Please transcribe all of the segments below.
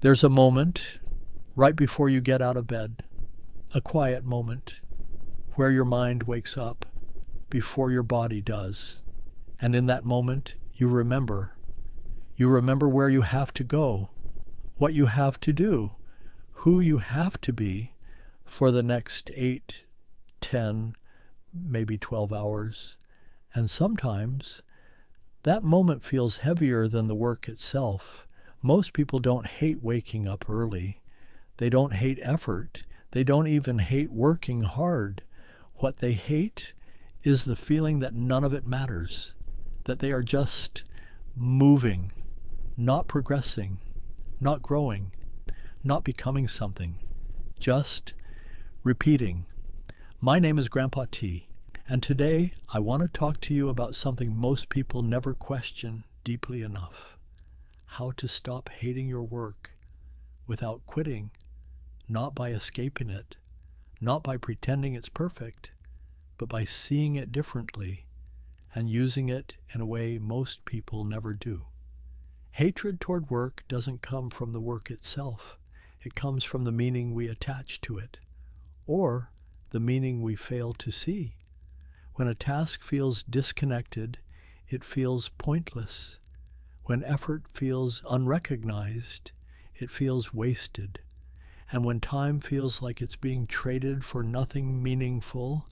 There's a moment right before you get out of bed, a quiet moment where your mind wakes up before your body does. And in that moment, you remember. You remember where you have to go, what you have to do, who you have to be for the next 8, 10, maybe 12 hours. And sometimes that moment feels heavier than the work itself. Most people don't hate waking up early. They don't hate effort. They don't even hate working hard. What they hate is the feeling that none of it matters, that they are just moving, not progressing, not growing, not becoming something, just repeating. My name is Grandpa T, and today I want to talk to you about something most people never question deeply enough: how to stop hating your work without quitting, not by escaping it, not by pretending it's perfect, but by seeing it differently and using it in a way most people never do. Hatred toward work doesn't come from the work itself. It comes from the meaning we attach to it, or the meaning we fail to see. When a task feels disconnected, it feels pointless. When effort feels unrecognized, it feels wasted. And when time feels like it's being traded for nothing meaningful,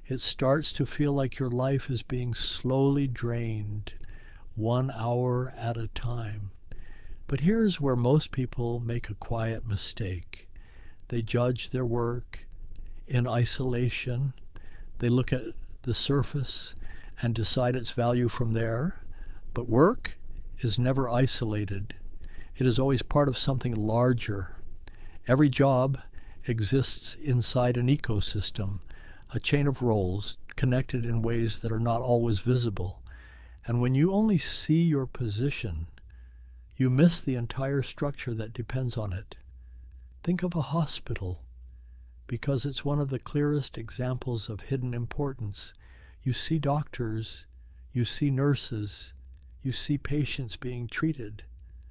it starts to feel like your life is being slowly drained, 1 hour at a time. But here's where most people make a quiet mistake. They judge their work in isolation. They look at the surface and decide its value from there. But work is never isolated. It is always part of something larger. Every job exists inside an ecosystem, a chain of roles connected in ways that are not always visible. And when you only see your position, you miss the entire structure that depends on it. Think of a hospital, because it's one of the clearest examples of hidden importance. You see doctors, you see nurses, you see patients being treated,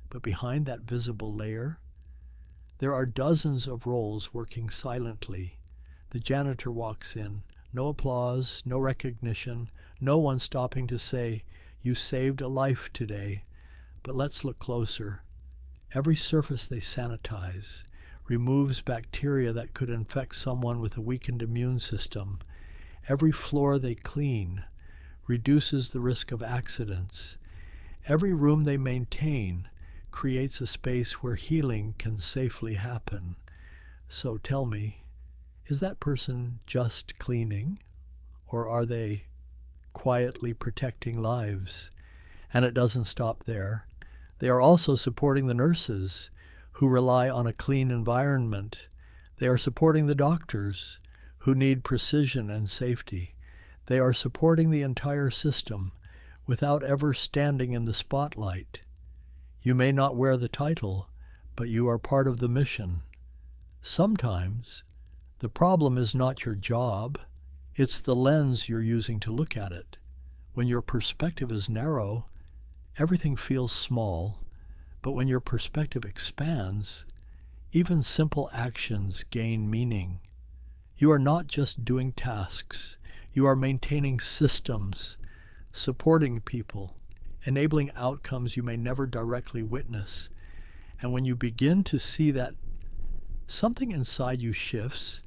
but behind that visible layer, there are dozens of roles working silently. The janitor walks in, no applause, no recognition, no one stopping to say, "You saved a life today." But let's look closer. Every surface they sanitize removes bacteria that could infect someone with a weakened immune system. Every floor they clean reduces the risk of accidents. Every room they maintain creates a space where healing can safely happen. So tell me, is that person just cleaning, or are they quietly protecting lives? And it doesn't stop there. They are also supporting the nurses who rely on a clean environment. They are supporting the doctors who need precision and safety. They are supporting the entire system without ever standing in the spotlight. You may not wear the title, but you are part of the mission. Sometimes the problem is not your job, it's the lens you're using to look at it. When your perspective is narrow, everything feels small, but when your perspective expands, even simple actions gain meaning. You are not just doing tasks, you are maintaining systems, supporting people, enabling outcomes you may never directly witness. And when you begin to see that, something inside you shifts.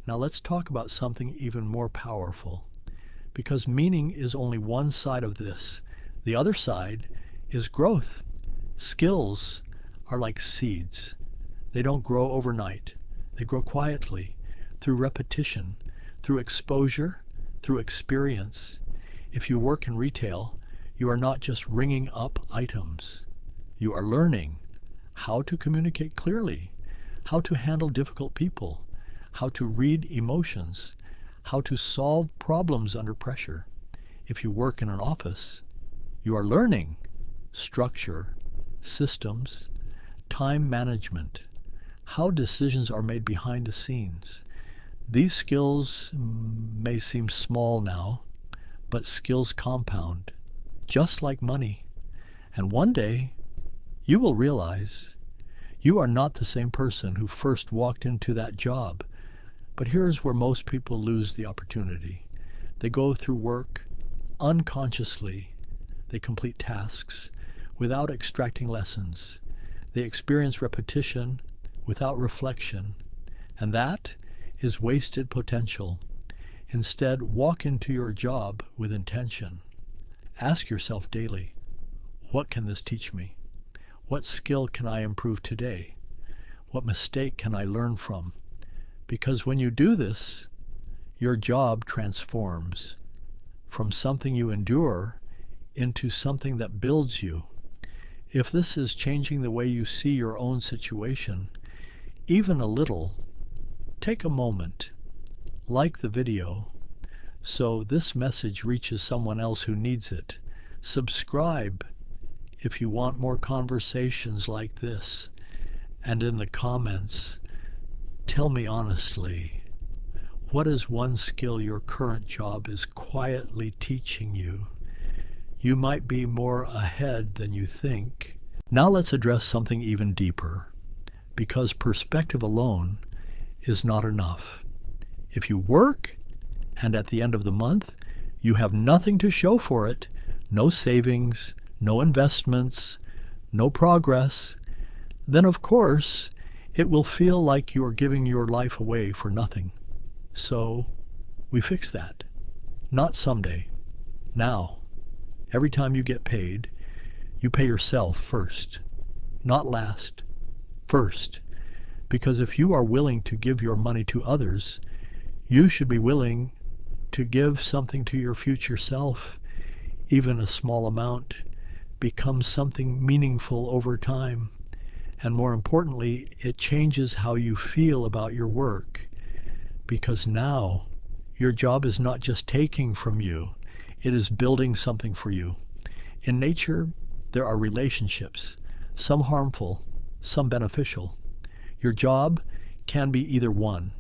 Now let's talk about something even more powerful, because meaning is only one side of this. The other side is growth. Skills are like seeds. They don't grow overnight. They grow quietly, through repetition, through exposure, through experience. If you work in retail, you are not just ringing up items. You are learning how to communicate clearly, how to handle difficult people, how to read emotions, how to solve problems under pressure. If you work in an office, you are learning structure, systems, time management, how decisions are made behind the scenes. These skills may seem small now, but skills compound, just like money. And one day, you will realize You are not the same person who first walked into that job. But here's where most people lose the opportunity. They go through work unconsciously. They complete tasks without extracting lessons. They experience repetition without reflection. And that is wasted potential. Instead, walk into your job with intention. Ask yourself daily, what can this teach me? What skill can I improve today? What mistake can I learn from? Because when you do this, your job transforms from something you endure into something that builds you. If this is changing the way you see your own situation, even a little, take a moment, like the video, so this message reaches someone else who needs it. Subscribe if you want more conversations like this. And in the comments, tell me honestly, what is one skill your current job is quietly teaching you? You might be more ahead than you think. Now let's address something even deeper, because perspective alone is not enough. If you work, and at the end of the month, you have nothing to show for it, no savings, no investments, no progress, then of course it will feel like you are giving your life away for nothing. So we fix that. Not someday. Now. Every time you get paid, you pay yourself first. Not last. First. Because if you are willing to give your money to others, you should be willing to give something to your future self. Even a small amount becomes something meaningful over time. And more importantly, it changes how you feel about your work. Because now, your job is not just taking from you, it is building something for you. In nature, there are relationships, some harmful, some beneficial. Your job can be either one.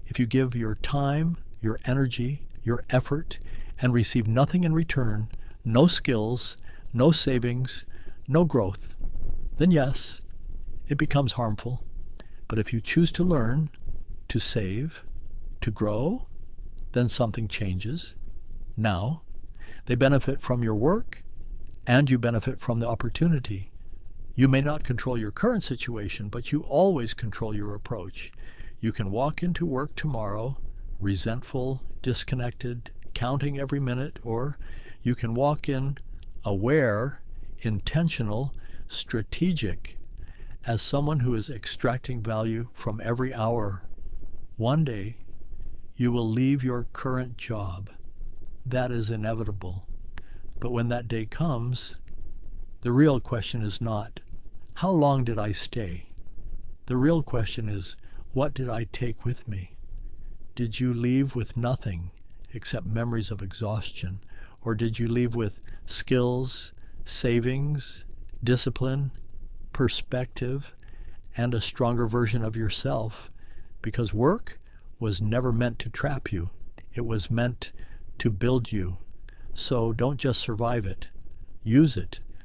If you give your time, your energy, your effort, and receive nothing in return, no skills, no savings, no growth, then yes, it becomes harmful. But if you choose to learn, to save, to grow, then something changes. Now, they benefit from your work, and you benefit from the opportunity. You may not control your current situation, but you always control your approach. You can walk into work tomorrow, resentful, disconnected, counting every minute, or you can walk in aware, intentional, strategic, as someone who is extracting value from every hour. One day, you will leave your current job. That is inevitable. But when that day comes, the real question is not, how long did I stay? The real question is, what did I take with me? Did you leave with nothing except memories of exhaustion? Or did you leave with skills, savings, discipline, perspective, and a stronger version of yourself? Because work was never meant to trap you. It was meant to build you. So don't just survive it. Use it